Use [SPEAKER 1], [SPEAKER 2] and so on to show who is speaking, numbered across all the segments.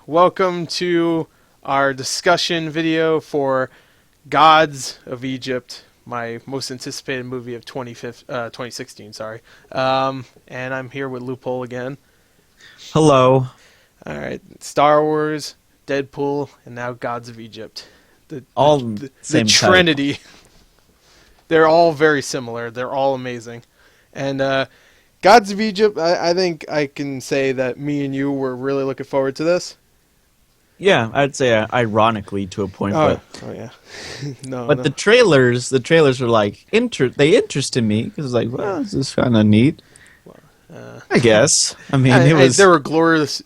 [SPEAKER 1] Welcome to our discussion video for Gods of Egypt, my most anticipated movie of 2016. Sorry, and I'm here with Loophole again.
[SPEAKER 2] Hello.
[SPEAKER 1] All right, Star Wars, Deadpool, and now Gods of Egypt.
[SPEAKER 2] All
[SPEAKER 1] The
[SPEAKER 2] same
[SPEAKER 1] Trinity. They're all very similar. They're all amazing, and Gods of Egypt. I think I can say that me and you were really looking forward to this.
[SPEAKER 2] Yeah, I'd say ironically to a point,
[SPEAKER 1] Oh yeah.
[SPEAKER 2] but the trailers were like they interested me because like, well, this is kind of neat. I guess. I mean,
[SPEAKER 1] they were gloriously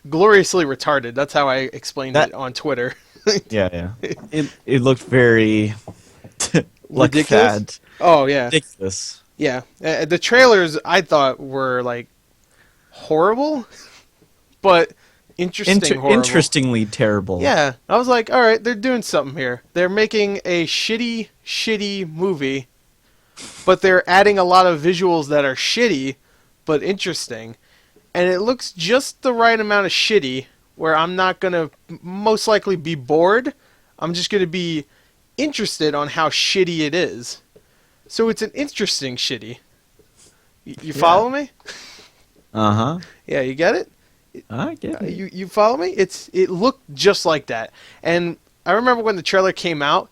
[SPEAKER 1] retarded. That's how I explained it on Twitter.
[SPEAKER 2] Yeah. It looked very like
[SPEAKER 1] ridiculous. Oh yeah,
[SPEAKER 2] ridiculous.
[SPEAKER 1] Yeah. The trailers I thought were like horrible, but horrible.
[SPEAKER 2] Interestingly terrible.
[SPEAKER 1] Yeah, I was like, all right, they're doing something here. They're making a shitty movie, but they're adding a lot of visuals that are shitty, but interesting. And it looks just the right amount of shitty where I'm not going to most likely be bored. I'm just going to be interested on how shitty it is. So it's an interesting shitty. You follow me?
[SPEAKER 2] Uh-huh.
[SPEAKER 1] Yeah, you get it?
[SPEAKER 2] I get it.
[SPEAKER 1] You follow me? It looked just like that. And I remember when the trailer came out,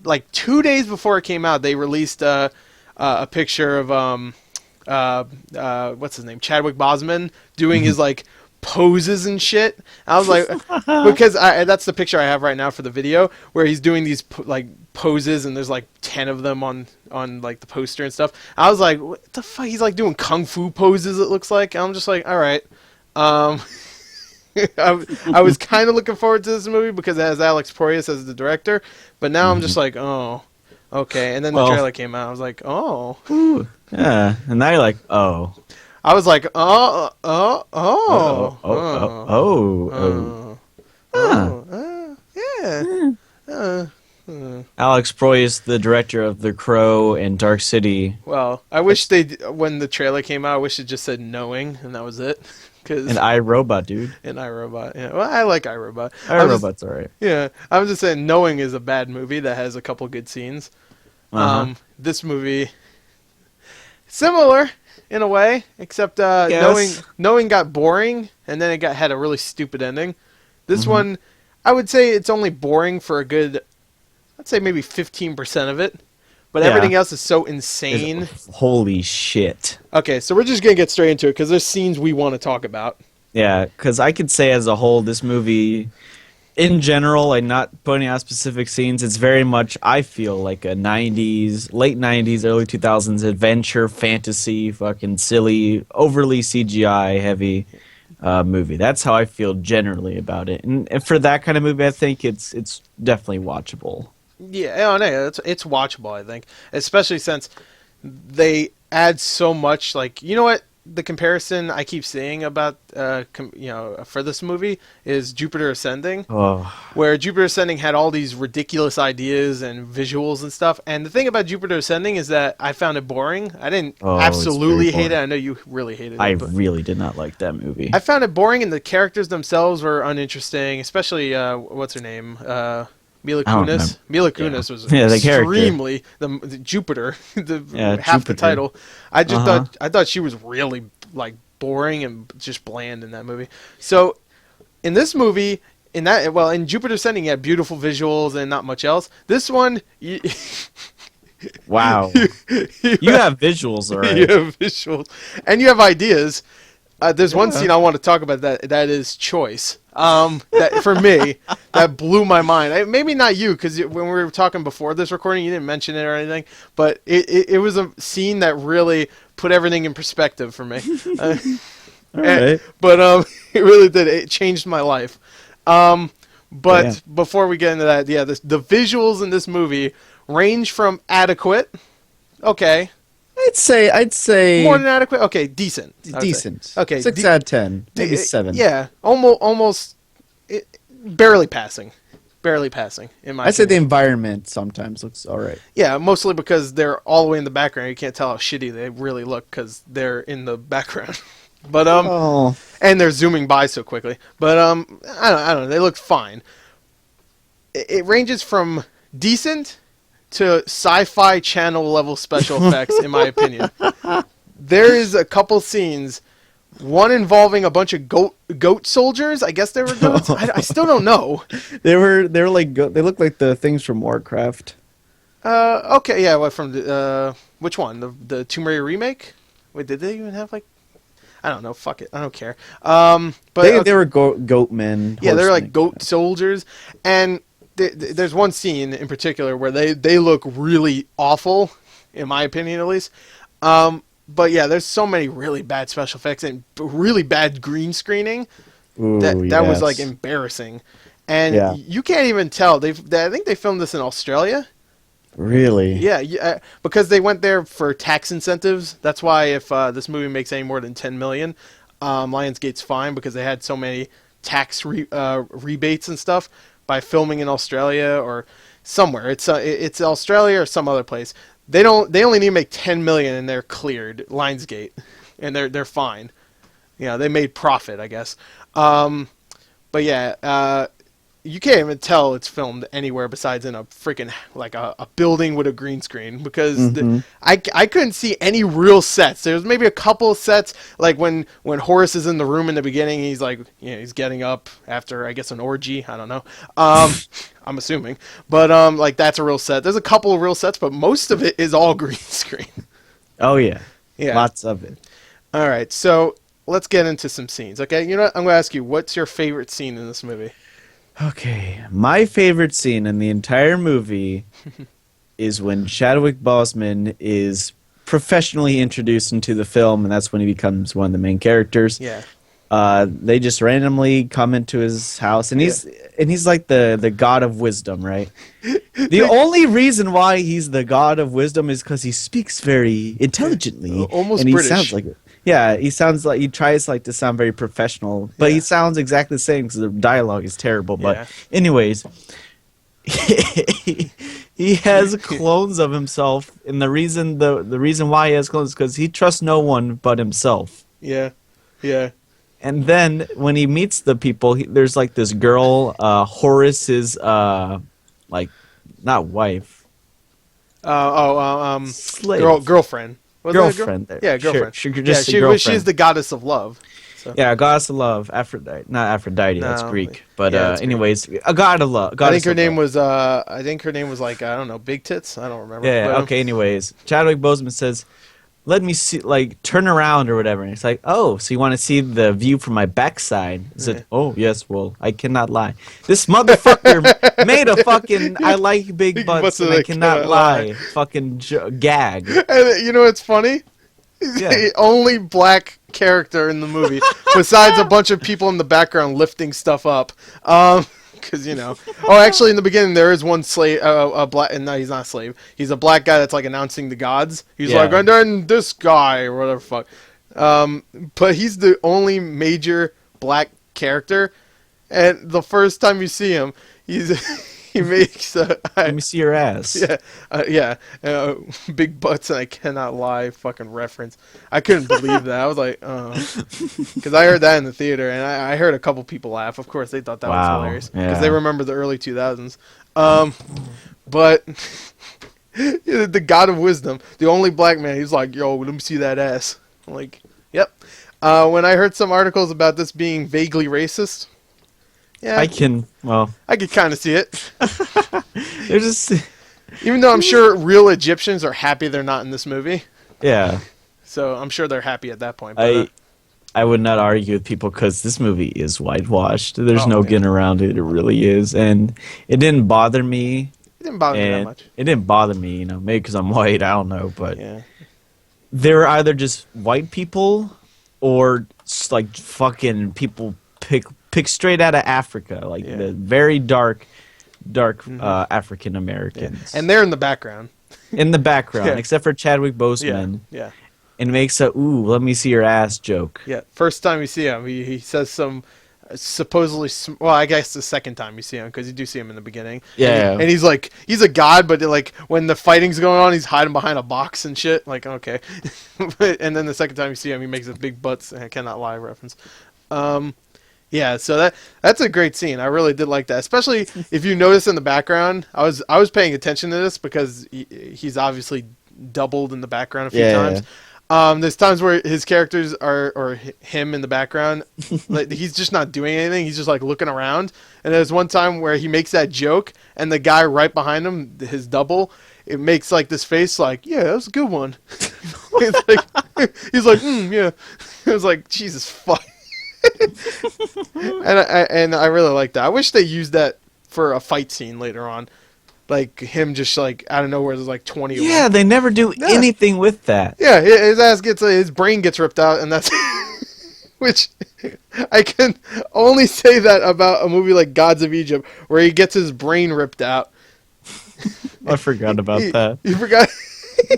[SPEAKER 1] like 2 days before it came out, they released a picture of what's his name, Chadwick Boseman doing his like poses and shit. I was like, because that's the picture I have right now for the video where he's doing these like poses and there's like 10 of them on like the poster and stuff. I was like, what the fuck? He's like doing kung fu poses. It looks like. I'm just like, all right. I was kind of looking forward to this movie because it has Alex Proyas as the director, but now I'm just like, oh, okay. And then the trailer came out. I was like, oh,
[SPEAKER 2] ooh, yeah. And now you're like, oh.
[SPEAKER 1] I was like, yeah.
[SPEAKER 2] Alex Proyas, the director of The Crow and Dark City.
[SPEAKER 1] Well, I wish when the trailer came out, I wish it just said knowing, and that was it.
[SPEAKER 2] And iRobot, dude.
[SPEAKER 1] And iRobot, yeah. Well, I like iRobot.
[SPEAKER 2] iRobot's alright.
[SPEAKER 1] Yeah, I was just saying Knowing is a bad movie that has a couple good scenes. This movie, similar in a way, except Knowing got boring, and then it had a really stupid ending. This one, I would say it's only boring for a good, I'd say maybe 15% of it. But everything else is so insane.
[SPEAKER 2] Holy shit.
[SPEAKER 1] Okay, so we're just going to get straight into it because there's scenes we want to talk about.
[SPEAKER 2] Yeah, because I could say as a whole, this movie, in general, and not pointing out specific scenes, it's very much, I feel, like a 90s, late 90s, early 2000s adventure, fantasy, fucking silly, overly CGI heavy movie. That's how I feel generally about it. And for that kind of movie, I think it's definitely watchable.
[SPEAKER 1] Yeah, no, it's watchable, I think. Especially since they add so much, like, you know what? The comparison I keep seeing about, for this movie is Jupiter Ascending.
[SPEAKER 2] Oh.
[SPEAKER 1] Where Jupiter Ascending had all these ridiculous ideas and visuals and stuff. And the thing about Jupiter Ascending is that I found it boring. I didn't absolutely hate it. I know you really hated it.
[SPEAKER 2] I really did not like that movie.
[SPEAKER 1] I found it boring, and the characters themselves were uninteresting, especially, what's her name? Mila Kunis. Mila Kunis was extremely the Jupiter, half the title. I just thought she was really like boring and just bland in that movie. So in this movie, in Jupiter Ascending, you had beautiful visuals and not much else. This one,
[SPEAKER 2] wow, you have visuals, all right.
[SPEAKER 1] You have visuals, and you have ideas. There's one scene I want to talk about that is choice. That for me, that blew my mind. Maybe not you, because when we were talking before this recording, you didn't mention it or anything. But it was a scene that really put everything in perspective for me.
[SPEAKER 2] Right.
[SPEAKER 1] But it really did. It changed my life. But before we get into that, the visuals in this movie range from adequate, okay.
[SPEAKER 2] I'd say
[SPEAKER 1] more than adequate. Okay, decent.
[SPEAKER 2] Decent.
[SPEAKER 1] Okay,
[SPEAKER 2] 6 out of 10, maybe 7.
[SPEAKER 1] Yeah, almost barely passing. Barely passing. In my
[SPEAKER 2] I'd say the
[SPEAKER 1] opinion.
[SPEAKER 2] environment sometimes looks all right.
[SPEAKER 1] Yeah, mostly because they're all the way in the background. You can't tell how shitty they really look because they're in the background. But
[SPEAKER 2] Oh.
[SPEAKER 1] and they're zooming by so quickly. But I don't know. They look fine. It ranges from decent to sci-fi channel level special effects, in my opinion. There is a couple scenes, one involving a bunch of goat soldiers. I guess they were goats. I still don't know.
[SPEAKER 2] They were like they look like the things from Warcraft.
[SPEAKER 1] Okay, yeah. What from the which one? The Tomb Raider remake? Wait, did they even have like? I don't know. Fuck it. I don't care. But
[SPEAKER 2] They were goat men.
[SPEAKER 1] yeah, they're like
[SPEAKER 2] horsemen.
[SPEAKER 1] goat soldiers, and there's one scene in particular where they look really awful, in my opinion at least. But yeah, there's so many really bad special effects and really bad green screening
[SPEAKER 2] Ooh,
[SPEAKER 1] that was
[SPEAKER 2] yes.
[SPEAKER 1] like embarrassing, and
[SPEAKER 2] Yeah.
[SPEAKER 1] you can't even tell. I think they filmed this in Australia.
[SPEAKER 2] Really?
[SPEAKER 1] Yeah, because they went there for tax incentives. That's why if this movie makes any more than 10 million, Lionsgate's fine because they had so many tax rebates and stuff by filming in Australia or somewhere. It's Australia or some other place. They only need to make 10 million and they're cleared, Lionsgate, and they're fine. Yeah, they made profit, I guess. But yeah, you can't even tell it's filmed anywhere besides in a freaking like a building with a green screen because I couldn't see any real sets. There was maybe a couple of sets like when Horace is in the room in the beginning, he's like he's getting up after I guess an orgy. I don't know. I'm assuming, but like that's a real set. There's a couple of real sets, but most of it is all green screen.
[SPEAKER 2] Oh yeah.
[SPEAKER 1] Yeah.
[SPEAKER 2] Lots of it.
[SPEAKER 1] All right, so let's get into some scenes. Okay, you know what? I'm gonna ask you, what's your favorite scene in this movie?
[SPEAKER 2] Okay, my favorite scene in the entire movie is when Chadwick Boseman is professionally introduced into the film, and that's when he becomes one of the main characters.
[SPEAKER 1] Yeah.
[SPEAKER 2] They just randomly come into his house, and he's like the god of wisdom, right? The only reason why he's the god of wisdom is because he speaks very intelligently,
[SPEAKER 1] Almost
[SPEAKER 2] and he
[SPEAKER 1] British.
[SPEAKER 2] sounds like it. Yeah, he sounds like he tries like to sound very professional, but he sounds exactly the same because the dialogue is terrible. But
[SPEAKER 1] Yeah.
[SPEAKER 2] anyways, he has clones of himself, and the reason why he has clones is because he trusts no one but himself.
[SPEAKER 1] Yeah. Yeah.
[SPEAKER 2] And then when he meets the people, there's like this girl, Horace's like not wife, slave.
[SPEAKER 1] Girlfriend. Wasn't it a
[SPEAKER 2] Girlfriend. There.
[SPEAKER 1] Yeah, girlfriend.
[SPEAKER 2] Just a
[SPEAKER 1] she's
[SPEAKER 2] girlfriend.
[SPEAKER 1] the goddess of love. So.
[SPEAKER 2] Yeah, goddess of love, Aphrodite. Not Aphrodite, that's
[SPEAKER 1] No,
[SPEAKER 2] Greek. But
[SPEAKER 1] yeah, that's
[SPEAKER 2] anyways, a god of love.
[SPEAKER 1] I think her name was like I don't know, Big Tits. I don't remember.
[SPEAKER 2] Yeah.
[SPEAKER 1] But,
[SPEAKER 2] Okay. Anyways, Chadwick Boseman says, "Let me see, like, turn around or whatever." And it's like, "Oh, so you want to see the view from my backside?" I said, "Oh yes, well, I cannot lie. This motherfucker made a fucking I like big butts and I cannot lie fucking gag."
[SPEAKER 1] And you know what's funny? He's the only black character in the movie, besides a bunch of people in the background lifting stuff up. Because actually, in the beginning there is one slave, a black. And no, he's not a slave. He's a black guy that's like announcing the gods. He's like, and then this guy or whatever the fuck. But he's the only major black character, and the first time you see him, he makes
[SPEAKER 2] Let me see your ass.
[SPEAKER 1] big butts and I cannot lie fucking reference. I couldn't believe that. I was like, because I heard that in the theater and I heard a couple people laugh. Of course, they thought that was hilarious because they remember the early 2000s. But the god of wisdom, the only black man, he's like, yo, let me see that ass. I'm like, yep. When I heard some articles about this being vaguely racist. Yeah,
[SPEAKER 2] I could
[SPEAKER 1] kind of see it.
[SPEAKER 2] They're just
[SPEAKER 1] Even though I'm sure real Egyptians are happy they're not in this movie.
[SPEAKER 2] yeah.
[SPEAKER 1] So I'm sure they're happy at that point. But,
[SPEAKER 2] I would not argue with people because this movie is whitewashed. There's no getting around it. It really is, and it didn't bother me.
[SPEAKER 1] it didn't bother me that much.
[SPEAKER 2] It didn't bother me, maybe because I'm white. I don't know, but
[SPEAKER 1] Yeah.
[SPEAKER 2] they're either just white people or like fucking people pick straight out of Africa, like the very dark African Americans.
[SPEAKER 1] And they're in the background.
[SPEAKER 2] In the background, except for Chadwick Boseman.
[SPEAKER 1] Yeah.
[SPEAKER 2] And makes a "ooh, let me see your ass" joke.
[SPEAKER 1] Yeah. First time you see him, he says some supposedly, well, I guess the second time you see him, because you do see him in the beginning.
[SPEAKER 2] Yeah.
[SPEAKER 1] And he's like, he's a god, but like when the fighting's going on, he's hiding behind a box and shit. Like, okay. And then the second time you see him, he makes a big butts I cannot lie reference. Yeah, so that's a great scene. I really did like that, especially if you notice in the background. I was paying attention to this because he's obviously doubled in the background a few times. There's times where his characters are, or him in the background, like he's just not doing anything. He's just like looking around. And there's one time where he makes that joke, and the guy right behind him, his double, it makes like this face, like, yeah, that was a good one. he's like, yeah. It was like, Jesus fuck. and I really like that. I wish they used that for a fight scene later on, like him just like out of nowhere. There's like 20 of them.
[SPEAKER 2] Yeah, they never do anything with that.
[SPEAKER 1] Yeah, his brain gets ripped out, and that's which I can only say that about a movie like Gods of Egypt, where he gets his brain ripped out.
[SPEAKER 2] I forgot about that.
[SPEAKER 1] You forgot.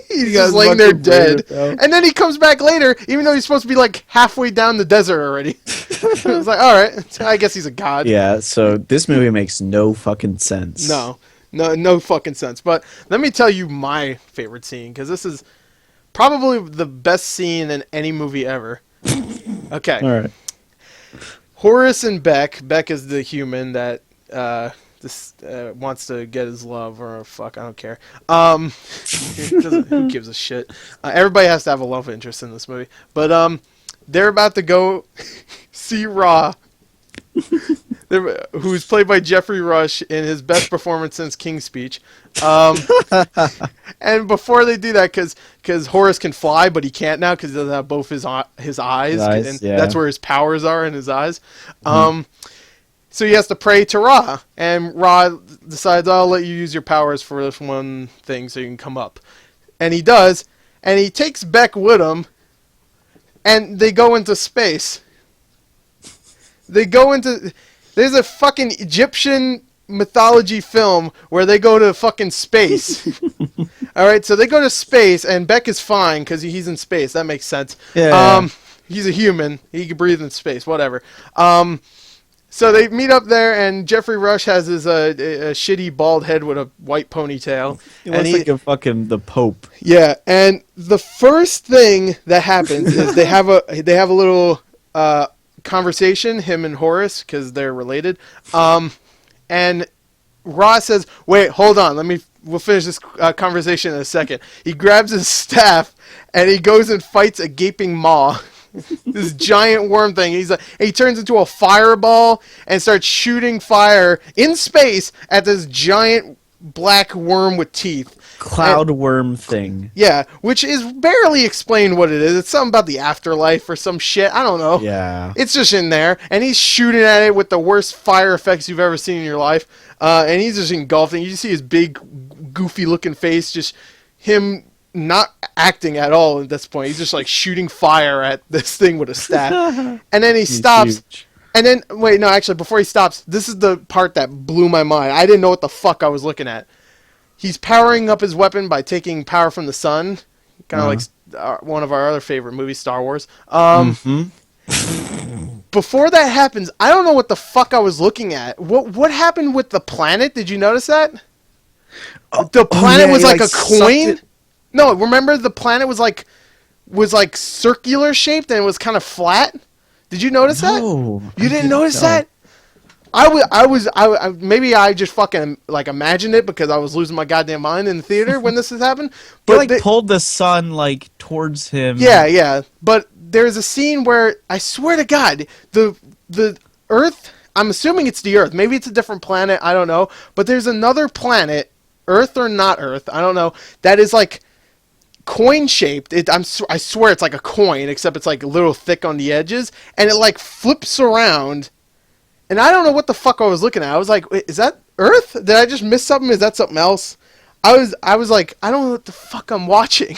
[SPEAKER 1] He's just laying there dead. And then he comes back later, even though he's supposed to be like halfway down the desert already. It's like, alright, I guess he's a god.
[SPEAKER 2] Yeah, so this movie makes no fucking sense.
[SPEAKER 1] No fucking sense. But let me tell you my favorite scene, because this is probably the best scene in any movie ever. Okay.
[SPEAKER 2] Alright.
[SPEAKER 1] Horace and Beck. Beck is the human that wants to get his love, or fuck, I don't care. Who gives a shit? Everybody has to have a love interest in this movie. But they're about to go see Ra, who's played by Jeffrey Rush in his best performance since King's Speech. And before they do that, because Horace can fly, but he can't now because he doesn't have both his eyes, and that's where his powers are, in his eyes. So he has to pray to Ra, and Ra decides, I'll let you use your powers for this one thing so you can come up. And he does, and he takes Beck with him, and they go into space. There's a fucking Egyptian mythology film where they go to fucking space. Alright, so they go to space, and Beck is fine because he's in space. That makes sense.
[SPEAKER 2] Yeah.
[SPEAKER 1] He's a human. He can breathe in space, whatever. So they meet up there, and Jeffrey Rush has his a shitty bald head with a white ponytail.
[SPEAKER 2] He looks like a fucking the Pope.
[SPEAKER 1] Yeah, and the first thing that happens is they have a little conversation, him and Horace, because they're related. And Ra says, "Wait, hold on. We'll finish this conversation in a second." He grabs his staff and he goes and fights a gaping maw. This giant worm thing. He turns into a fireball and starts shooting fire in space at this giant black worm with teeth.
[SPEAKER 2] Cloud worm thing.
[SPEAKER 1] Yeah, which is barely explained what it is. It's something about the afterlife or some shit. I don't know.
[SPEAKER 2] Yeah.
[SPEAKER 1] It's just in there, and he's shooting at it with the worst fire effects you've ever seen in your life. And he's just engulfing. You see his big, goofy-looking face, just him not acting at all at this point. He's just like shooting fire at this thing with a staff. And then he stops.
[SPEAKER 2] Huge.
[SPEAKER 1] And then, wait, no, actually, before he stops, this is the part that blew my mind. I didn't know what the fuck I was looking at. He's powering up his weapon by taking power from the sun. Kind of like one of our other favorite movies, Star Wars. Before that happens, I don't know what the fuck I was looking at. What happened with the planet? Did you notice that? The planet was like a coin? No, remember the planet was like circular shaped and it was kind of flat. Did you notice that? You didn't notice that? Maybe I just fucking like imagined it because I was losing my goddamn mind in the theater when this has happened.
[SPEAKER 2] But they pulled the sun like towards him.
[SPEAKER 1] Yeah. But there's a scene where I swear to God, the Earth. I'm assuming it's the Earth. Maybe it's a different planet. I don't know. But there's another planet, Earth or not Earth, I don't know. That is like coin shaped. I swear it's like a coin, except it's like a little thick on the edges, and it like flips around. And I don't know what the fuck I was looking at. I was like, wait, is that Earth? Did I just miss something? Is that something else? I was like, I don't know what the fuck I'm watching.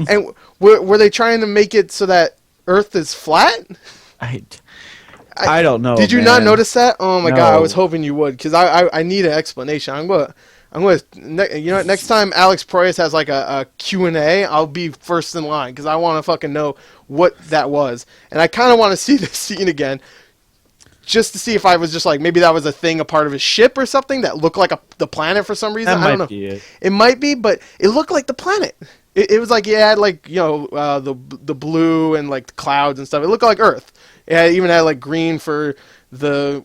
[SPEAKER 1] And were they trying to make it so that Earth is flat?
[SPEAKER 2] I don't know.
[SPEAKER 1] Did you not notice that? Oh my God, I was
[SPEAKER 2] No.
[SPEAKER 1] hoping you would, because I need an explanation. I'm gonna you know, next time Alex Proyas has like a Q&A, I'll be first in line because I want to fucking know what that was, and I kind of want to see this scene again. just to see if I was just like, maybe that was a thing, a part of his ship or something that looked like the planet for some reason.
[SPEAKER 2] That
[SPEAKER 1] I don't know.
[SPEAKER 2] might be it.
[SPEAKER 1] It might be, but it looked like the planet. It was like, it had like, the blue and like the clouds and stuff. It looked like Earth. It even had like green for the,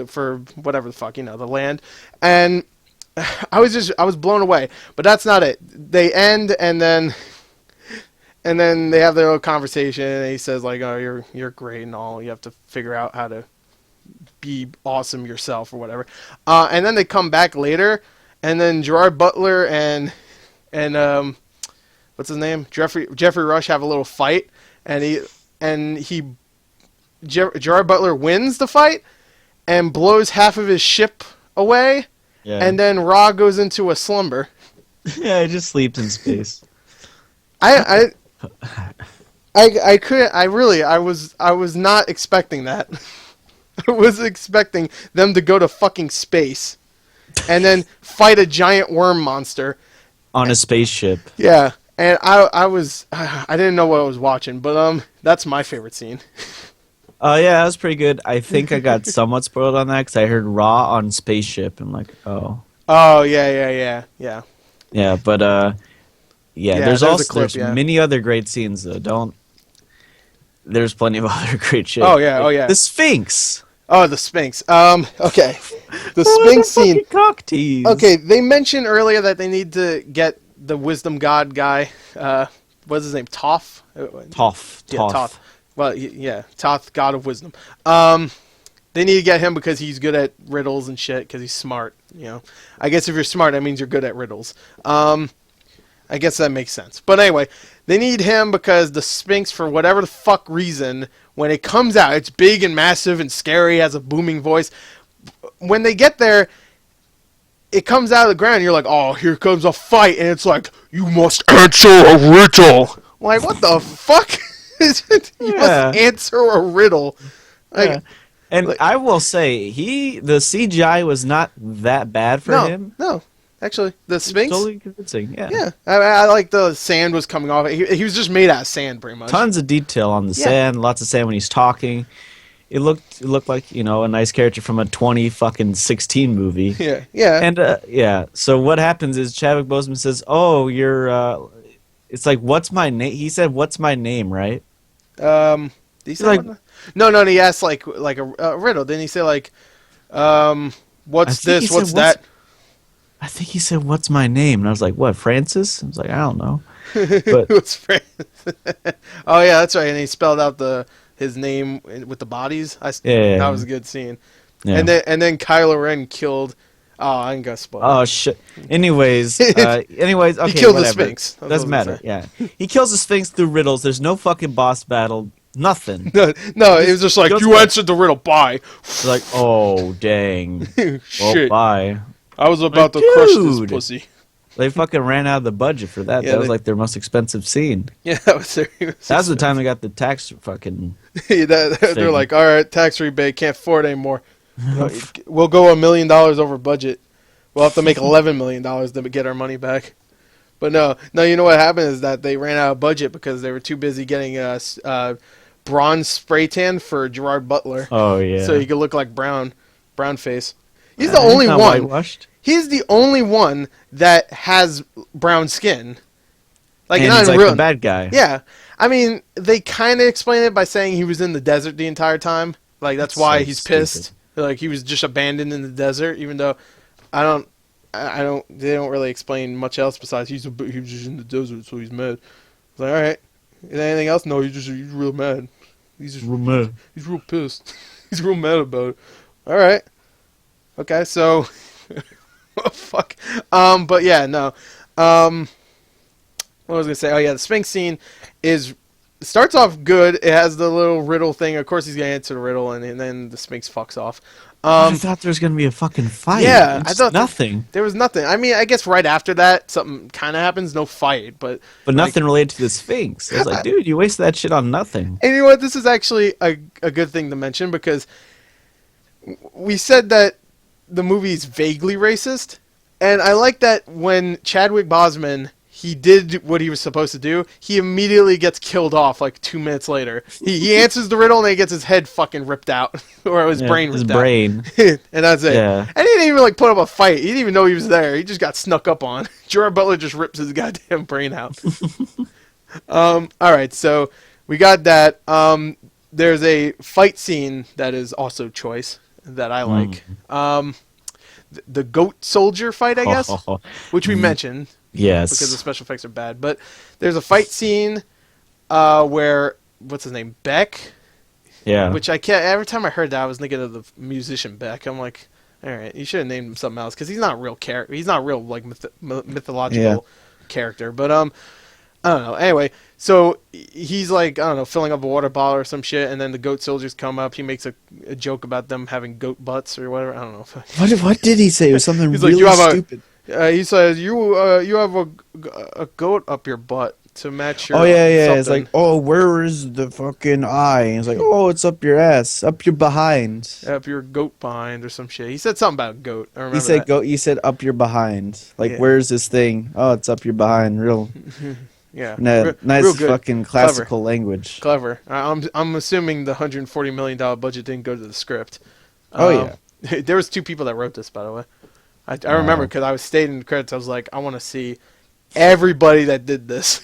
[SPEAKER 1] for whatever the fuck, the land. And I was blown away. But that's not it. They end, and then they have their little conversation, and he says like, "Oh, you're great and all. You have to figure out how to be awesome yourself or whatever." And then they come back later, and then Gerard Butler and what's his name? Jeffrey Rush have a little fight, and Gerard Butler wins the fight and blows half of his ship away.
[SPEAKER 2] Yeah.
[SPEAKER 1] And then Ra goes into a slumber.
[SPEAKER 2] Yeah, he just sleeps in space.
[SPEAKER 1] I was not expecting that. I was expecting them to go to fucking space and then fight a giant worm monster
[SPEAKER 2] On a spaceship.
[SPEAKER 1] Yeah, and I didn't know what I was watching, but that's my favorite scene.
[SPEAKER 2] Yeah, that was pretty good. I think I got somewhat spoiled on that because I heard Raw on spaceship. I'm like, oh.
[SPEAKER 1] Oh yeah.
[SPEAKER 2] Yeah, but there's
[SPEAKER 1] there's
[SPEAKER 2] also
[SPEAKER 1] a clip,
[SPEAKER 2] many other great scenes though. There's plenty of other great shit.
[SPEAKER 1] Oh yeah.
[SPEAKER 2] The Sphinx.
[SPEAKER 1] Oh, the Sphinx. Okay. The Sphinx scene.
[SPEAKER 2] Cock tease.
[SPEAKER 1] Okay, they mentioned earlier that they need to get the wisdom god guy. What's his name? Toph?
[SPEAKER 2] Toph.
[SPEAKER 1] Yeah, Toph. Well, yeah, Toph, god of wisdom. They need to get him because he's good at riddles and shit, because he's smart, I guess if you're smart, that means you're good at riddles. I guess that makes sense. But anyway, they need him because the Sphinx, for whatever the fuck reason, when it comes out, it's big and massive and scary, has a booming voice. When they get there, it comes out of the ground, and you're like, oh, here comes a fight, and it's like, you must answer a riddle. I'm like, what the fuck? You must answer a riddle. Like,
[SPEAKER 2] yeah. And I will say, the CGI was not that bad for him.
[SPEAKER 1] No, actually, the Sphinx,
[SPEAKER 2] totally convincing. Yeah,
[SPEAKER 1] yeah. I like the sand was coming off. He was just made out of sand, pretty much.
[SPEAKER 2] Tons of detail on the sand. Lots of sand when he's talking. It looked like a nice character from a 2016 movie.
[SPEAKER 1] Yeah.
[SPEAKER 2] And So what happens is Chadwick Boseman says, "Oh, you're." It's like, what's my name? He said, "What's my name?" Right?
[SPEAKER 1] He said no. He asked like a riddle. Didn't he say like, what's this? What's that?
[SPEAKER 2] I think he said, "What's my name?" And I was like, "What, Francis?" I was like, "I don't know." But
[SPEAKER 1] what's Francis? Oh yeah, that's right. And he spelled out his name with the bodies. That was a good scene. Yeah. And then Kylo Ren killed. Oh, I ain't gonna spoil.
[SPEAKER 2] Oh shit. Anyways, okay,
[SPEAKER 1] he killed
[SPEAKER 2] whatever.
[SPEAKER 1] the Sphinx.
[SPEAKER 2] Doesn't matter. Yeah, he kills the Sphinx through riddles. There's no fucking boss battle. Nothing.
[SPEAKER 1] No, it was just like, you answered the riddle. Bye.
[SPEAKER 2] It's like, oh dang.
[SPEAKER 1] Shit.
[SPEAKER 2] Well, bye.
[SPEAKER 1] I was about to crush this pussy.
[SPEAKER 2] They fucking ran out of the budget for that. That was like their most expensive scene.
[SPEAKER 1] Yeah, that was
[SPEAKER 2] the time they got the tax fucking.
[SPEAKER 1] They're like, all right, tax rebate, can't afford it anymore. We'll go $1 million over budget. We'll have to make $11 million to get our money back. But no, you know what happened is that they ran out of budget because they were too busy getting bronze spray tan for Gerard Butler.
[SPEAKER 2] Oh yeah.
[SPEAKER 1] So he could look like brown face. He's the only one.
[SPEAKER 2] Whitewashed.
[SPEAKER 1] He's the only one that has brown skin.
[SPEAKER 2] Like, and he's like the bad guy.
[SPEAKER 1] Yeah. I mean, they kind of explain it by saying he was in the desert the entire time. Like, that's why he's pissed. Like, he was just abandoned in the desert, even though they don't really explain much else besides he was just in the desert, so he's mad. It's like, all right. Is there anything else? No, he's real mad. He's just real mad. He's real pissed. He's real mad about it. All right. Okay, so oh, fuck. But yeah, no. What was I gonna say? Oh yeah, the Sphinx scene starts off good. It has the little riddle thing. Of course, he's gonna answer the riddle, and then the Sphinx fucks off.
[SPEAKER 2] I thought there was gonna be a fucking fight.
[SPEAKER 1] Yeah, I thought
[SPEAKER 2] nothing.
[SPEAKER 1] There was nothing. I mean, I guess right after that, something kind of happens. No fight, but
[SPEAKER 2] nothing related to the Sphinx. I was like, dude, you wasted that shit on nothing.
[SPEAKER 1] And you know what? This is actually a good thing to mention because we said that the movie is vaguely racist, and I like that when Chadwick Boseman he did what he was supposed to do, he immediately gets killed off like 2 minutes later. He answers the riddle and then he gets his head fucking ripped out. Or his brain ripped out. And that's it.
[SPEAKER 2] Yeah.
[SPEAKER 1] And he didn't even like put up a fight. He didn't even know he was there. He just got snuck up on. Gerard Butler just rips his goddamn brain out. Alright, so we got that. There's a fight scene that is also choice that I like. The goat soldier fight, I guess, which we mentioned.
[SPEAKER 2] Yes.
[SPEAKER 1] Because the special effects are bad. But there's a fight scene where, what's his name, Beck?
[SPEAKER 2] Yeah.
[SPEAKER 1] Which I can't, every time I heard that, I was thinking of the musician Beck. I'm like, all right, you should have named him something else, because he's not real character. He's not real, like, mythological character. But, I don't know. Anyway, so he's like, I don't know, filling up a water bottle or some shit, and then the goat soldiers come up. He makes a joke about them having goat butts or whatever. I don't know.
[SPEAKER 2] What did he say? It was something
[SPEAKER 1] He's
[SPEAKER 2] really
[SPEAKER 1] like,
[SPEAKER 2] stupid.
[SPEAKER 1] He says, you have a goat up your butt to match your...
[SPEAKER 2] Oh, yeah.
[SPEAKER 1] something.
[SPEAKER 2] It's like, oh, where is the fucking eye? And it's like, oh, it's up your ass, up your behind.
[SPEAKER 1] Up your goat behind or some shit. He said something about goat. I remember
[SPEAKER 2] He said
[SPEAKER 1] that.
[SPEAKER 2] goat. You said up your behind. Like,
[SPEAKER 1] Yeah.
[SPEAKER 2] where's this thing? Oh, it's up your behind. Real...
[SPEAKER 1] Yeah.
[SPEAKER 2] nice
[SPEAKER 1] real good.
[SPEAKER 2] fucking classical language.
[SPEAKER 1] Clever. I'm assuming the $140 million budget didn't go to the script.
[SPEAKER 2] Oh, yeah.
[SPEAKER 1] There was 2 people that wrote this, by the way. I remember because I was staying in the credits. I was like, I want to see everybody that did this.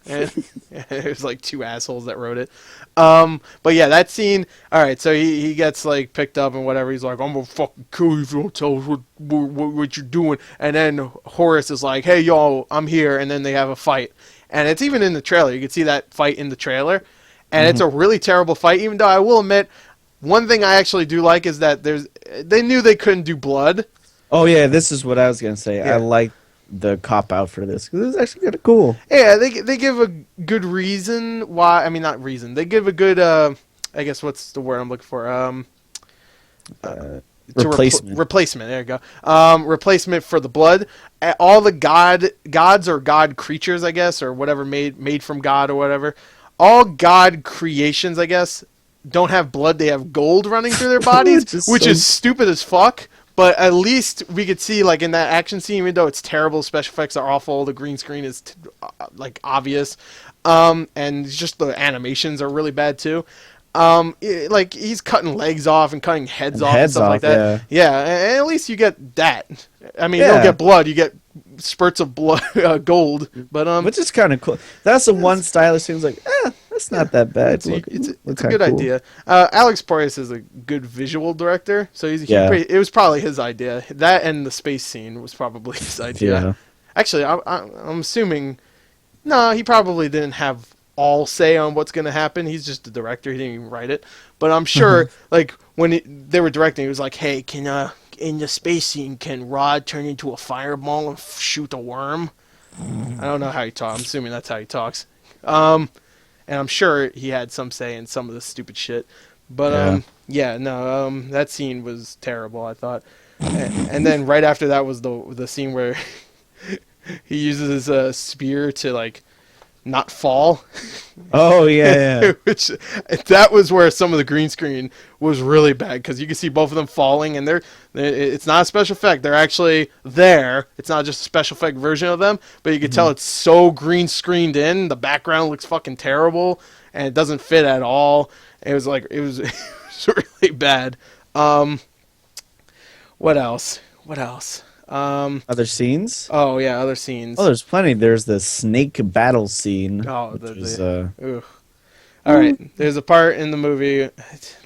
[SPEAKER 1] And it was like 2 assholes that wrote it. But yeah, that scene. All right, so he gets like picked up and whatever. He's like, I'm gonna fucking kill you if you don't tell us what you're doing. And then Horace is like, hey y'all, I'm here. And then they have a fight. And it's even in the trailer. You can see that fight in the trailer. And it's a really terrible fight, even though I will admit, one thing I actually do like is that they knew they couldn't do blood.
[SPEAKER 2] Oh, yeah, this is what I was going to say.
[SPEAKER 1] Yeah.
[SPEAKER 2] I like the cop-out for this, because it's actually kind of cool.
[SPEAKER 1] Yeah, they give a good reason why. I mean, not reason. They give a good, I guess, what's the word I'm looking for?
[SPEAKER 2] Replacement.
[SPEAKER 1] Replacement. There you go. Replacement for the blood. All the gods or god creatures, I guess, or whatever made from God or whatever. All god creations, I guess, don't have blood. They have gold running through their bodies, which is stupid as fuck. But at least we could see, like, in that action scene, even though it's terrible, special effects are awful, the green screen is like obvious, and just the animations are really bad too. Like he's cutting legs off and cutting heads off and stuff like that. Yeah, and at least you get that. I mean, you don't get blood, you get spurts of blood, gold. But
[SPEAKER 2] which is kind of cool. That's the one stylish thing. Like, that's not that bad.
[SPEAKER 1] It's a good idea. Alex Proyas is a good visual director, so it was probably his idea. That and the space scene was probably his idea.
[SPEAKER 2] Yeah.
[SPEAKER 1] Actually, I'm assuming, no, he probably didn't have all say on what's going to happen. He's just the director. He didn't even write it. But I'm sure, like, when they were directing, it was like, hey, in the space scene, can Rod turn into a fireball and shoot a worm? I don't know how he talks. I'm assuming that's how he talks. And I'm sure he had some say in some of the stupid shit. But, that scene was terrible, I thought. And then right after that was the scene where he uses his spear to, like, not fall.
[SPEAKER 2] Oh, yeah.
[SPEAKER 1] Which, that was where some of the green screen was really bad, because you can see both of them falling, and it's not a special effect. They're actually there. It's not just a special effect version of them, but you can tell it's so green screened in. The background looks fucking terrible, and it doesn't fit at all. It was like, it was really bad. What else?
[SPEAKER 2] Other scenes?
[SPEAKER 1] Oh yeah, other scenes.
[SPEAKER 2] Oh, there's plenty. There's the snake battle scene.
[SPEAKER 1] Oh,
[SPEAKER 2] Ugh.
[SPEAKER 1] All right, there's a part in the movie,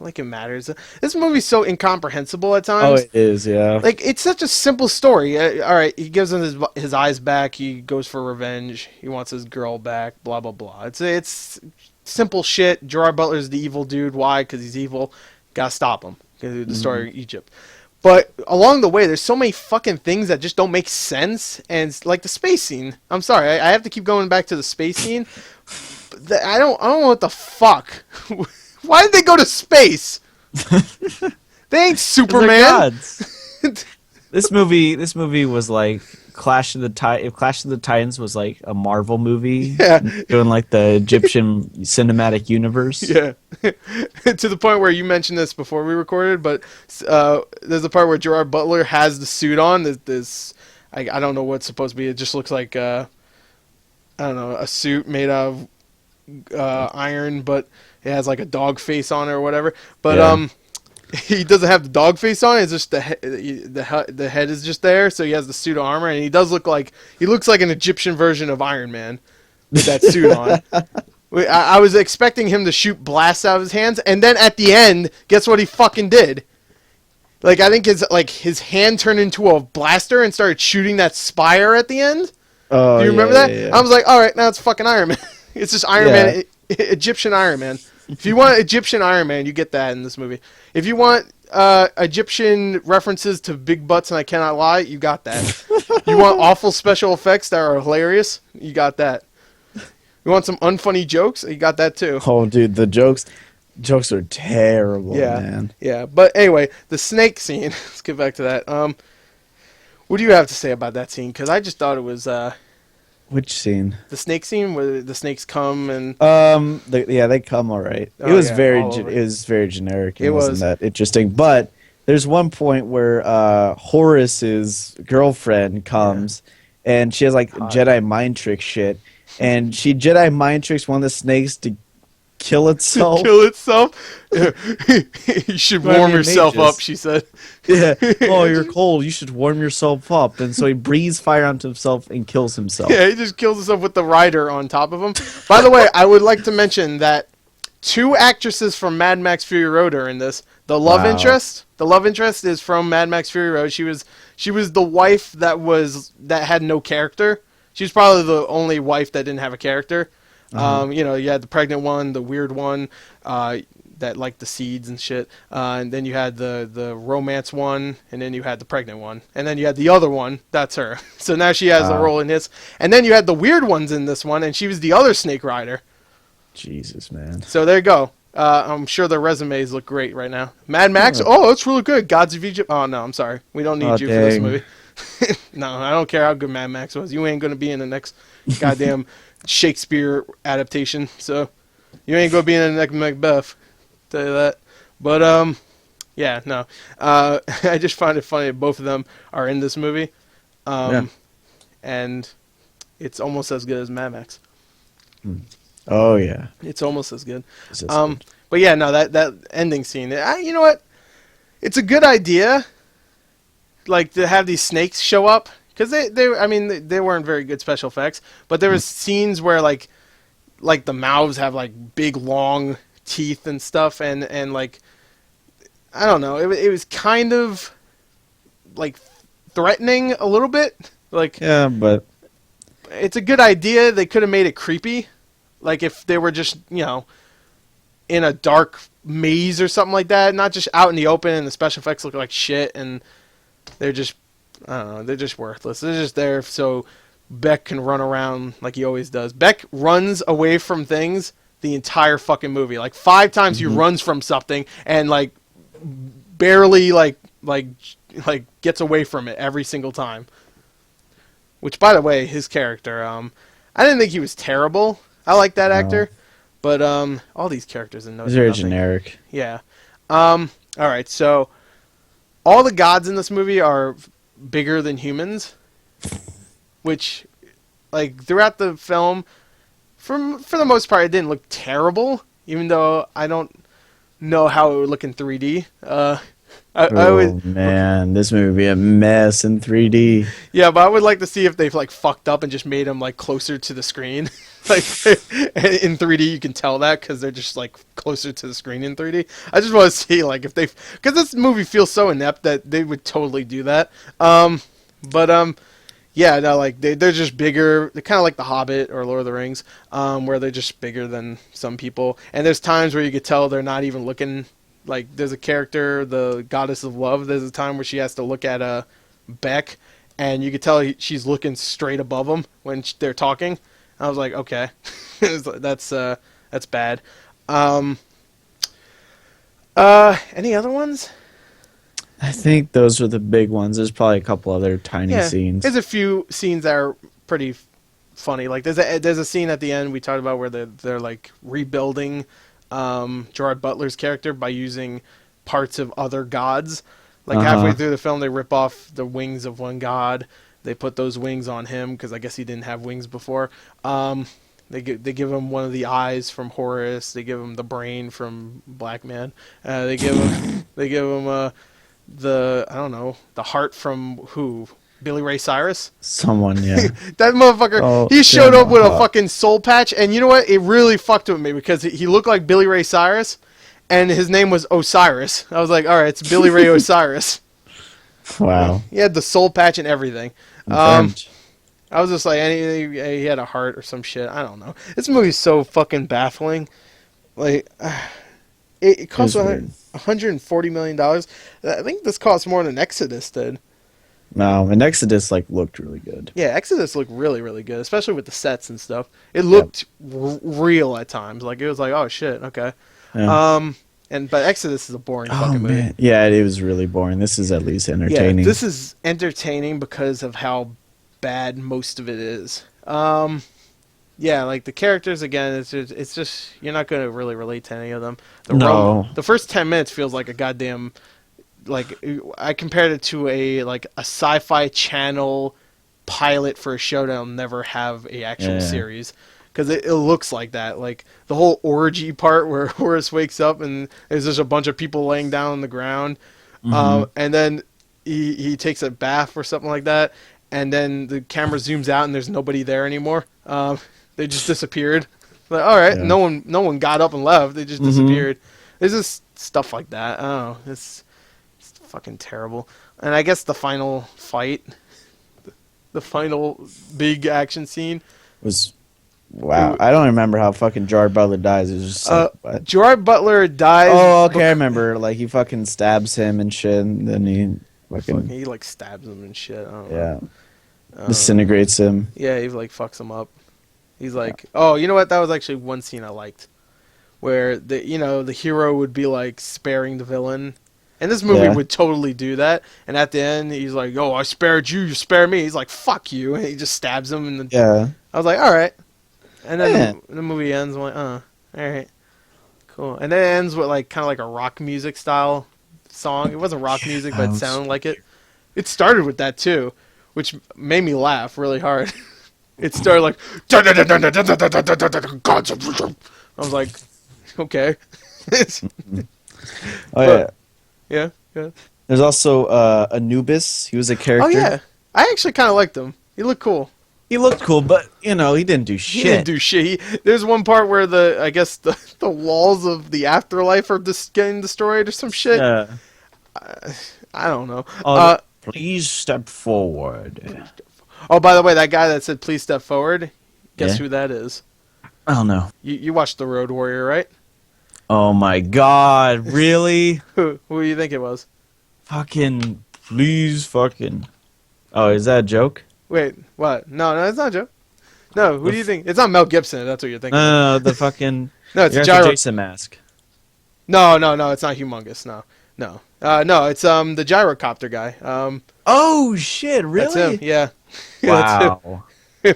[SPEAKER 1] like it matters. This movie's so incomprehensible at times.
[SPEAKER 2] Oh, it is, yeah.
[SPEAKER 1] Like, it's such a simple story. All right, he gives him his eyes back. He goes for revenge. He wants his girl back. Blah blah blah. It's simple shit. Gerard Butler's the evil dude. Why? Because he's evil. Gotta stop him. The story of Egypt. But along the way, there's so many fucking things that just don't make sense. And like the space scene. I'm sorry, I have to keep going back to the space scene. I don't know what the fuck. Why did they go to space? They ain't Superman.
[SPEAKER 2] This movie was like Clash of the Titans was like a Marvel movie, doing like the Egyptian cinematic universe.
[SPEAKER 1] Yeah, to the point where you mentioned this before we recorded, but there's a part where Gerard Butler has the suit on. I don't know what's supposed to be. It just looks like I don't know, a suit made out of iron, but it has like a dog face on it or whatever. But
[SPEAKER 2] Yeah.
[SPEAKER 1] he doesn't have the dog face on it. It's just the head is just there. So he has the suit of armor, and he looks like an Egyptian version of Iron Man with that suit on. I was expecting him to shoot blasts out of his hands, and then at the end, guess what he fucking did? Like, I think his hand turned into a blaster and started shooting that spire at the end.
[SPEAKER 2] Oh,
[SPEAKER 1] Do you remember
[SPEAKER 2] yeah,
[SPEAKER 1] that?
[SPEAKER 2] yeah, yeah.
[SPEAKER 1] I was like, all right, now it's fucking Iron Man. It's just Iron
[SPEAKER 2] Yeah.
[SPEAKER 1] Man, Egyptian Iron Man. If you want Egyptian Iron Man, you get that in this movie. If you want Egyptian references to big butts and I cannot lie, you got that. You want awful special effects that are hilarious, you got that. You want some unfunny jokes, you got that too.
[SPEAKER 2] Oh, dude, the jokes are terrible,
[SPEAKER 1] Yeah,
[SPEAKER 2] man.
[SPEAKER 1] yeah. But anyway, the snake scene. Let's get back to that. What do you have to say about that scene? Because I just thought it was
[SPEAKER 2] Which scene?
[SPEAKER 1] the snake scene where the snakes come and
[SPEAKER 2] They come all right.
[SPEAKER 1] Oh,
[SPEAKER 2] It was
[SPEAKER 1] yeah,
[SPEAKER 2] very,
[SPEAKER 1] all over.
[SPEAKER 2] it was very generic. It
[SPEAKER 1] It
[SPEAKER 2] wasn't
[SPEAKER 1] was.
[SPEAKER 2] that interesting. But there's one point where Horace's girlfriend comes, and she has like
[SPEAKER 1] Hot.
[SPEAKER 2] Jedi mind trick shit, and she Jedi mind tricks one of the snakes to kill itself.
[SPEAKER 1] kill itself. You should
[SPEAKER 2] Well, I
[SPEAKER 1] warm
[SPEAKER 2] mean,
[SPEAKER 1] yourself
[SPEAKER 2] mages.
[SPEAKER 1] up, she said.
[SPEAKER 2] Yeah. Oh, you're cold. You should warm yourself up. And so he breathes fire onto himself and kills himself.
[SPEAKER 1] Yeah, he just kills himself with the rider on top of him. By the way, I would like to mention that 2 actresses from Mad Max Fury Road are in this. The love interest is from Mad Max Fury Road. She was the wife that had no character. She was probably the only wife that didn't have a character. You had the pregnant one, the weird one, that liked the seeds and shit. And then you had the romance one, and then you had the pregnant one. And then you had the other one, that's her. So now she has a role in this. And then you had the weird ones in this one, and she was the other Snake Rider.
[SPEAKER 2] Jesus, man.
[SPEAKER 1] So there you go. I'm sure their resumes look great right now. Mad Max, oh, that's really good. Gods of Egypt. Oh, no, I'm sorry. We don't need you for this
[SPEAKER 2] dang.
[SPEAKER 1] movie. No, I don't care how good Mad Max was. You ain't going to be in the next goddamn Shakespeare adaptation. So you ain't going to be in the next Macbeth. Tell you that. But, yeah, no. I just find it funny that both of them are in this movie.
[SPEAKER 2] Yeah.
[SPEAKER 1] And it's almost as good as Mad Max.
[SPEAKER 2] Oh, yeah.
[SPEAKER 1] It's almost as good.
[SPEAKER 2] It's just good.
[SPEAKER 1] But yeah, no, that ending scene. You know what? It's a good idea. Like to have these snakes show up because they weren't very good special effects, but there was scenes where like the mouths have like big long teeth and stuff, and like I don't know, it was kind of like threatening a little bit. Like
[SPEAKER 2] Yeah, but
[SPEAKER 1] it's a good idea. They could have made it creepy, like if they were just in a dark maze or something like that, not just out in the open and the special effects look like shit and they're just, I don't know, they're just worthless. They're just there so Beck can run around like he always does. Beck runs away from things the entire fucking movie. Like 5 times he runs from something and like barely like gets away from it every single time. Which, by the way, his character, I didn't think he was terrible. I like that actor. But all these characters in
[SPEAKER 2] it's very generic.
[SPEAKER 1] Yeah. All right. So all the gods in this movie are bigger than humans, which, like, throughout the film, for the most part, it didn't look terrible. Even though I don't know how it would look in 3D.
[SPEAKER 2] Man, this movie would be a mess in 3D.
[SPEAKER 1] Yeah, but I would like to see if they've like fucked up and just made them like closer to the screen. Like in 3D, you can tell that because they're just like closer to the screen in 3D. I just want to see like if they, because this movie feels so inept that they would totally do that. Yeah, no, like they're just bigger. They're kind of like The Hobbit or Lord of the Rings, where they're just bigger than some people. And there's times where you could tell they're not even looking. Like there's a character, the goddess of love. There's a time where she has to look at Beck, and you could tell she's looking straight above them when they're talking. I was like, okay, that's bad. Any other ones?
[SPEAKER 2] I think those are the big ones. There's probably a couple other tiny scenes.
[SPEAKER 1] There's a few scenes that are pretty funny. Like there's a scene at the end we talked about where they're like rebuilding Gerard Butler's character by using parts of other gods. Like halfway through the film, they rip off the wings of one god. They put those wings on him because I guess he didn't have wings before. They give him one of the eyes from Horus. They give him the brain from Black Man. They give him the I don't know, the heart from who? Billy Ray Cyrus.
[SPEAKER 2] Someone, yeah.
[SPEAKER 1] That motherfucker.
[SPEAKER 2] Oh,
[SPEAKER 1] he showed up with a
[SPEAKER 2] God.
[SPEAKER 1] fucking soul patch, and you know what? It really fucked with me because he looked like Billy Ray Cyrus, and his name was Osiris. I was like, all right, it's Billy Ray Osiris.
[SPEAKER 2] Wow.
[SPEAKER 1] He had the soul patch and everything.
[SPEAKER 2] Confirmed.
[SPEAKER 1] I was just like, he had a heart or some shit. I don't know. This movie's so fucking baffling. Like, it cost $140 million. I think this cost more than Exodus did.
[SPEAKER 2] No, and Exodus looked really good.
[SPEAKER 1] Yeah, Exodus looked really, really good, especially with the sets and stuff. It looked real at times. Like, it was like, oh shit, okay.
[SPEAKER 2] Yeah.
[SPEAKER 1] But Exodus is a boring fucking movie.
[SPEAKER 2] Man. Yeah, it was really boring. This is at least entertaining.
[SPEAKER 1] Yeah, this is entertaining because of how bad most of it is. Yeah, like the characters again, it's just you're not gonna really relate to any of them. The first 10 minutes feels like a goddamn, like, I compared it to a sci-fi channel pilot for a show that'll never have a actual series. Because it looks like that. Like, the whole orgy part where Horus wakes up and there's just a bunch of people laying down on the ground. And then he takes a bath or something like that. And then the camera zooms out and there's nobody there anymore. They just disappeared. Like, all right, no one got up and left. They just disappeared. There's just stuff like that. Oh, it's fucking terrible. And I guess the final fight, the final big action scene
[SPEAKER 2] was... Wow, I don't remember how fucking Gerard Butler dies. It was just what?
[SPEAKER 1] Gerard Butler dies.
[SPEAKER 2] Oh, okay, I remember. Like, he fucking stabs him and shit, and then he fucking
[SPEAKER 1] he stabs him and shit. I don't know.
[SPEAKER 2] Disintegrates him.
[SPEAKER 1] Yeah, he fucks him up. He's like, oh, you know what? That was actually one scene I liked, where the hero would be sparing the villain, and this movie would totally do that. And at the end, he's like, oh, I spared you, you spare me. He's like, fuck you, and he just stabs him. And I was like, all right. And then the movie ends. I'm like, all right, cool. And then it ends with kind of like a rock music style song. It wasn't rock music, but it sounded like it. It started with that too, which made me laugh really hard. It started like, I was like, okay. Yeah.
[SPEAKER 2] There's also Anubis. He was a character.
[SPEAKER 1] Oh yeah, I actually kind of liked him. He looked cool.
[SPEAKER 2] He looked cool, but he didn't do shit.
[SPEAKER 1] He didn't do shit. There's one part where I guess the walls of the afterlife are just getting destroyed or some shit.
[SPEAKER 2] Yeah.
[SPEAKER 1] I don't know.
[SPEAKER 2] Please step forward.
[SPEAKER 1] Oh, by the way, that guy that said please step forward, guess who that is?
[SPEAKER 2] I don't know.
[SPEAKER 1] You watched The Road Warrior, right?
[SPEAKER 2] Oh my god, really?
[SPEAKER 1] Who do you think it was?
[SPEAKER 2] Fucking, please fucking. Oh, is that a joke?
[SPEAKER 1] Wait, what? No, it's not a joke. No, who do you think? It's not Mel Gibson, if that's what you're thinking.
[SPEAKER 2] No, the fucking...
[SPEAKER 1] No, it's
[SPEAKER 2] Gyro Jason mask.
[SPEAKER 1] No, it's not Humongous, no. No, it's the gyrocopter guy.
[SPEAKER 2] Oh, shit, really?
[SPEAKER 1] That's him, yeah.
[SPEAKER 2] Wow.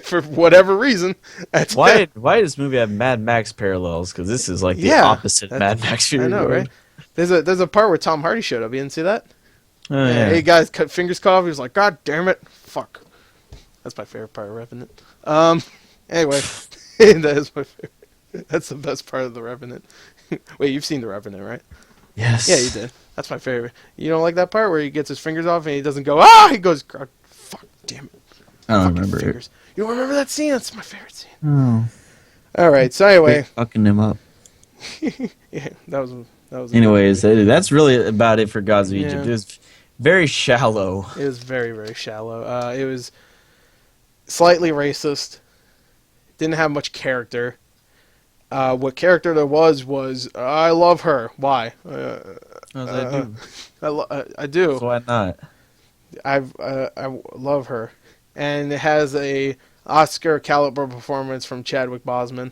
[SPEAKER 1] For whatever reason. That's
[SPEAKER 2] why does this movie have Mad Max parallels? Because this is the opposite Mad Max Fury
[SPEAKER 1] I know,
[SPEAKER 2] Road.
[SPEAKER 1] right? There's a part where Tom Hardy showed up. You didn't see that?
[SPEAKER 2] Oh, yeah.
[SPEAKER 1] He got his fingers cut off. He was like, God damn it. Fuck. That's my favorite part of Revenant. Anyway, that is my favorite. That's the best part of The Revenant. Wait, you've seen The Revenant, right?
[SPEAKER 2] Yes.
[SPEAKER 1] Yeah, you did. That's my favorite. You don't like that part where he gets his fingers off and he doesn't go, ah! He goes, God, fuck, damn it.
[SPEAKER 2] I don't remember
[SPEAKER 1] fingers.
[SPEAKER 2] it.
[SPEAKER 1] You don't remember that scene? That's my favorite scene.
[SPEAKER 2] Oh.
[SPEAKER 1] All right, so anyway.
[SPEAKER 2] Fucking him up.
[SPEAKER 1] Yeah, that was.
[SPEAKER 2] Anyways, that's really about it for Gods of Egypt. It was very shallow.
[SPEAKER 1] It was very, very shallow. It was slightly racist. Didn't have much character. What character there was I love her. Why?
[SPEAKER 2] I do.
[SPEAKER 1] I do.
[SPEAKER 2] So why not?
[SPEAKER 1] I love her, and it has a Oscar caliber performance from Chadwick Boseman,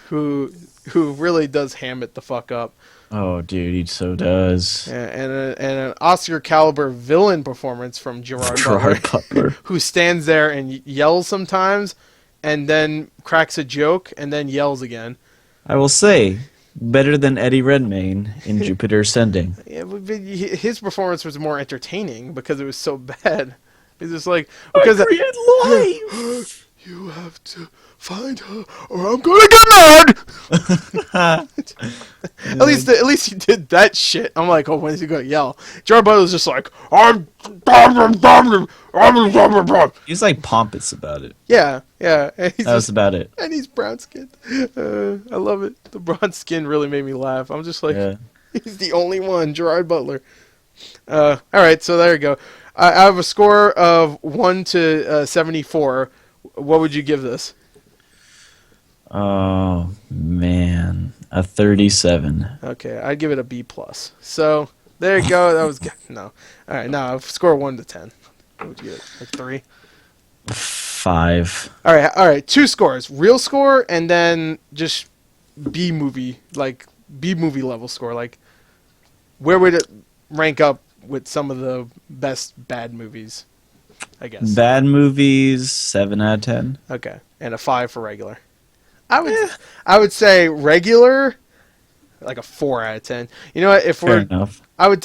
[SPEAKER 1] who really does ham it the fuck up.
[SPEAKER 2] Oh, dude, he so does.
[SPEAKER 1] And an Oscar caliber villain performance from Gerard Butler, who stands there and yells sometimes, and then cracks a joke, and then yells again.
[SPEAKER 2] I will say, better than Eddie Redmayne in Jupiter Ascending.
[SPEAKER 1] Yeah, his performance was more entertaining because it was so bad. He's just like,
[SPEAKER 2] I
[SPEAKER 1] because
[SPEAKER 2] create life.
[SPEAKER 1] you have to find her or I'm gonna get mad. At least he did that shit. I'm like, oh, when is he gonna yell? Gerard Butler's just like, I'm.
[SPEAKER 2] He's like pompous about it.
[SPEAKER 1] Yeah, yeah. And he's
[SPEAKER 2] That was about it.
[SPEAKER 1] and he's brown skinned. I love it. The brown skin really made me laugh. I'm just like,
[SPEAKER 2] Yeah.
[SPEAKER 1] he's the only one, Gerard Butler. All right, so there you go. I have a score of 1 to 74. What would you give this?
[SPEAKER 2] Oh man, a 37.
[SPEAKER 1] Okay, I'd give it a B plus. So there you go. That was good. No. All right, now score 1 to 10. What would you give it? Like 3?
[SPEAKER 2] 5.
[SPEAKER 1] All right. 2 scores: real score, and then just B movie level score. Like, where would it rank up with some of the best bad movies? I guess.
[SPEAKER 2] Bad movies, 7 out of 10.
[SPEAKER 1] Okay, and a 5 for regular. I would say regular, like a 4 out of 10. You know what?
[SPEAKER 2] Fair enough.
[SPEAKER 1] I would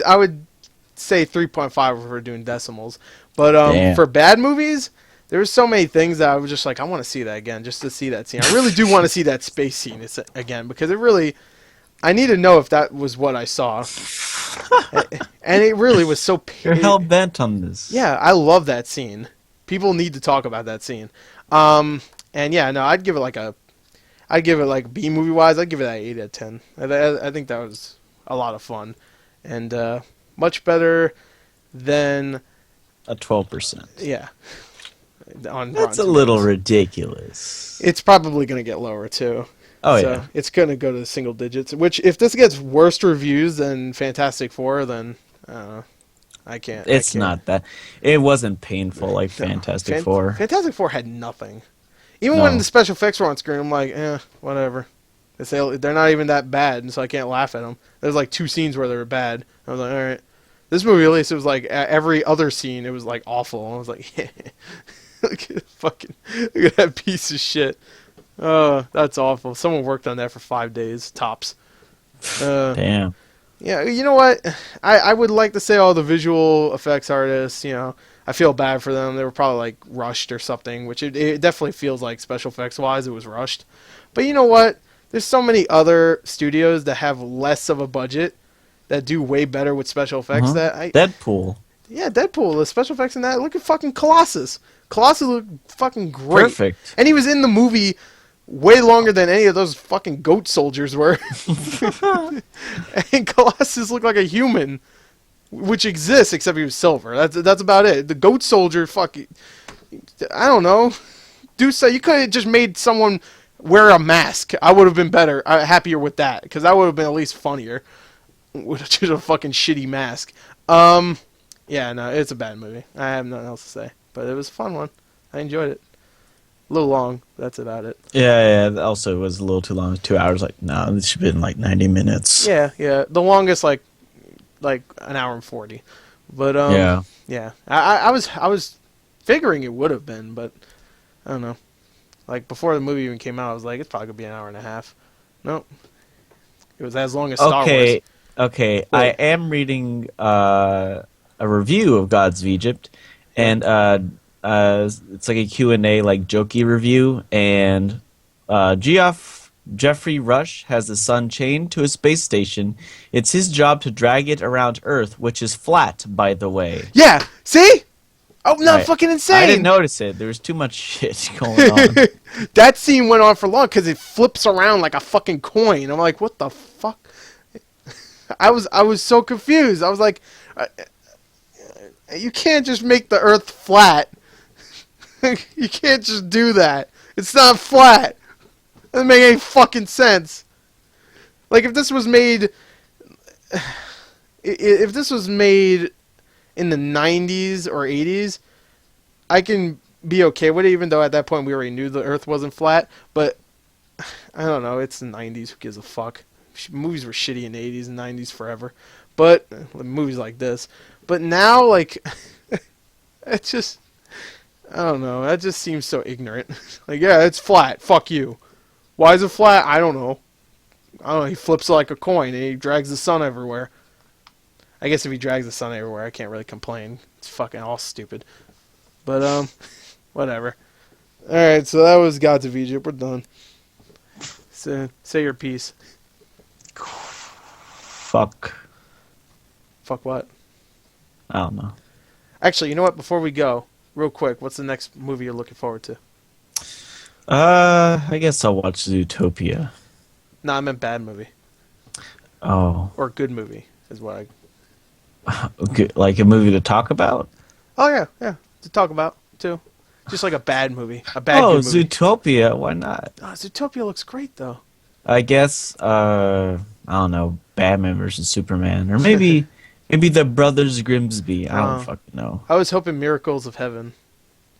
[SPEAKER 1] say 3.5 if we're doing decimals. But
[SPEAKER 2] Damn.
[SPEAKER 1] for bad movies, there were so many things that I was just like, I want to see that again, just to see that scene. I really do want to see that space scene again, because I need to know if that was what I saw. And it really was so.
[SPEAKER 2] You're hell bent on this.
[SPEAKER 1] Yeah, I love that scene. People need to talk about that scene. And yeah, no, I'd give it like B movie wise. I'd give it an 8 out of 10. I think that was a lot of fun, and much better than
[SPEAKER 2] A 12%.
[SPEAKER 1] yeah.
[SPEAKER 2] That's a little ridiculous.
[SPEAKER 1] It's probably going to get lower too.
[SPEAKER 2] Oh
[SPEAKER 1] So
[SPEAKER 2] yeah.
[SPEAKER 1] it's going to go to the single digits. Which, if this gets worse reviews than Fantastic Four, then I can't.
[SPEAKER 2] It's not that. It wasn't painful like
[SPEAKER 1] No.
[SPEAKER 2] Fantastic Four.
[SPEAKER 1] Fantastic Four had nothing. Even
[SPEAKER 2] No.
[SPEAKER 1] when the special effects were on screen, I'm like, whatever. They're not even that bad, and so I can't laugh at them. There's like 2 scenes where they were bad. I was like, all right. This movie, at least, it was like every other scene, it was like awful. I was like, yeah. Look at that piece of shit. Oh, that's awful. Someone worked on that for 5 days, tops.
[SPEAKER 2] Damn.
[SPEAKER 1] Yeah, you know what? I would like to say all the visual effects artists, I feel bad for them. They were probably like rushed or something, which it definitely feels like special effects wise it was rushed. But you know what? There's so many other studios that have less of a budget that do way better with special effects
[SPEAKER 2] Deadpool.
[SPEAKER 1] Yeah, Deadpool, the special effects in that. Look at fucking Colossus. Colossus looked fucking great.
[SPEAKER 2] Perfect.
[SPEAKER 1] And he was in the movie way longer than any of those fucking goat soldiers were. And Colossus looked like a human, which exists, except he was silver. That's about it. The goat soldier, I don't know. You could have just made someone wear a mask. I would have been happier with that, because that would have been at least funnier with just a fucking shitty mask. Yeah, no, it's a bad movie. I have nothing else to say, but it was a fun one. I enjoyed it. A little long, but that's about it.
[SPEAKER 2] Yeah. Also, it was a little too long. 2 hours. Like, no, this should have been like 90 minutes.
[SPEAKER 1] Yeah. The longest, like an hour and 40. But yeah. I was figuring it would have been, but I don't know. Like, before the movie even came out, I was like, it's probably gonna be an hour and a half. Nope. It was as long as Star Wars.
[SPEAKER 2] Okay. I am reading a review of Gods of Egypt, and it's like a Q&A, like jokey review, and Jeffrey Rush has the sun chained to a space station. It's his job to drag it around Earth, which is flat, by the way.
[SPEAKER 1] Yeah. See? Oh, not
[SPEAKER 2] Right.
[SPEAKER 1] fucking insane.
[SPEAKER 2] I didn't notice it. There was too much shit going on.
[SPEAKER 1] That scene went on for long because it flips around like a fucking coin. I'm like, what the fuck? I was so confused. I was like, you can't just make the Earth flat. You can't just do that. It's not flat. It doesn't make any fucking sense. Like, if this was made in the 90s or 80s, I can be okay with it, even though at that point we already knew the Earth wasn't flat. But I don't know, it's the 90s, who gives a fuck? Movies were shitty in the 80s and 90s forever, but movies like this. But now, like, it's just, I don't know, that just seems so ignorant. Like, yeah, it's flat, fuck you. Why is it flat? I don't know. He flips like a coin and he drags the sun everywhere. I guess if he drags the sun everywhere, I can't really complain. It's fucking all stupid. But whatever. All right, so that was Gods of Egypt. We're done. So say your piece.
[SPEAKER 2] Fuck.
[SPEAKER 1] Fuck what?
[SPEAKER 2] I don't know.
[SPEAKER 1] Actually, you know what? Before we go, real quick, what's the next movie you're looking forward to?
[SPEAKER 2] I guess I'll watch Zootopia.
[SPEAKER 1] No, I meant bad movie
[SPEAKER 2] Oh,
[SPEAKER 1] or good movie is what I.
[SPEAKER 2] okay, like a movie to talk about?
[SPEAKER 1] Oh yeah, to talk about too. Just like a bad movie, a bad
[SPEAKER 2] Oh,
[SPEAKER 1] good movie.
[SPEAKER 2] Zootopia. Why not?
[SPEAKER 1] Oh, Zootopia looks great though.
[SPEAKER 2] I guess. I don't know. Batman versus Superman, or maybe the Brothers Grimsby. I don't fucking know.
[SPEAKER 1] I was hoping Miracles of Heaven.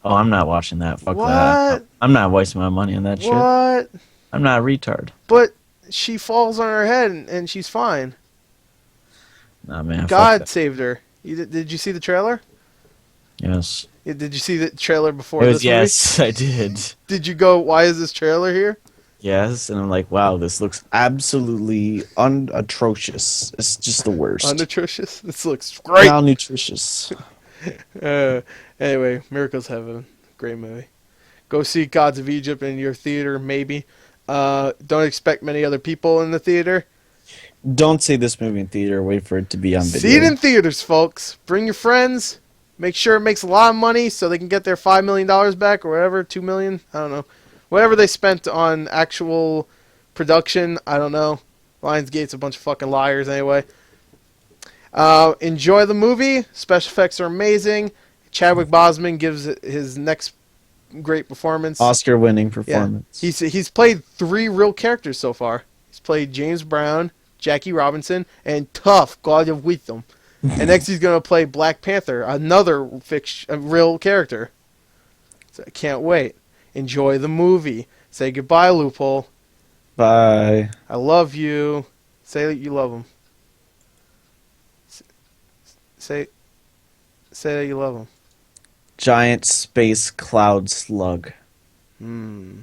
[SPEAKER 2] Oh, I'm not watching that. Fuck
[SPEAKER 1] What?
[SPEAKER 2] that. I'm not wasting my money on that shit.
[SPEAKER 1] What?
[SPEAKER 2] I'm not a retard.
[SPEAKER 1] But she falls on her head and she's fine.
[SPEAKER 2] Nah, man. Fuck
[SPEAKER 1] God
[SPEAKER 2] that.
[SPEAKER 1] saved her. Did you see the trailer?
[SPEAKER 2] Yes.
[SPEAKER 1] Did you see the trailer before
[SPEAKER 2] It
[SPEAKER 1] this
[SPEAKER 2] was
[SPEAKER 1] movie?
[SPEAKER 2] yes. I did.
[SPEAKER 1] Did you go, why is this trailer here?
[SPEAKER 2] Yes, and I'm like, wow, this looks absolutely atrocious. It's just the worst.
[SPEAKER 1] Unatrocious? This looks great.
[SPEAKER 2] Malnutritious.
[SPEAKER 1] Anyway, Miracles of Heaven. Great movie. Go see Gods of Egypt in your theater, maybe. Don't expect many other people in the theater.
[SPEAKER 2] Don't see this movie in theater. Wait for it to be on video.
[SPEAKER 1] See it in theaters, folks. Bring your friends. Make sure it makes a lot of money so they can get their $5 million back or whatever, $2 million. I don't know. Whatever they spent on actual production, I don't know. Lionsgate's a bunch of fucking liars anyway. Enjoy the movie. Special effects are amazing. Chadwick Boseman gives it his next great performance.
[SPEAKER 2] Oscar-winning performance.
[SPEAKER 1] Yeah. He's played 3 real characters so far. He's played James Brown, Jackie Robinson, and Tough, God of Wisdom. And next he's going to play Black Panther, another real character. So I can't wait. Enjoy the movie. Say goodbye, Loophole.
[SPEAKER 2] Bye.
[SPEAKER 1] I love you. Say that you love him. Say that you love him.
[SPEAKER 2] Giant space cloud slug.
[SPEAKER 1] Hmm.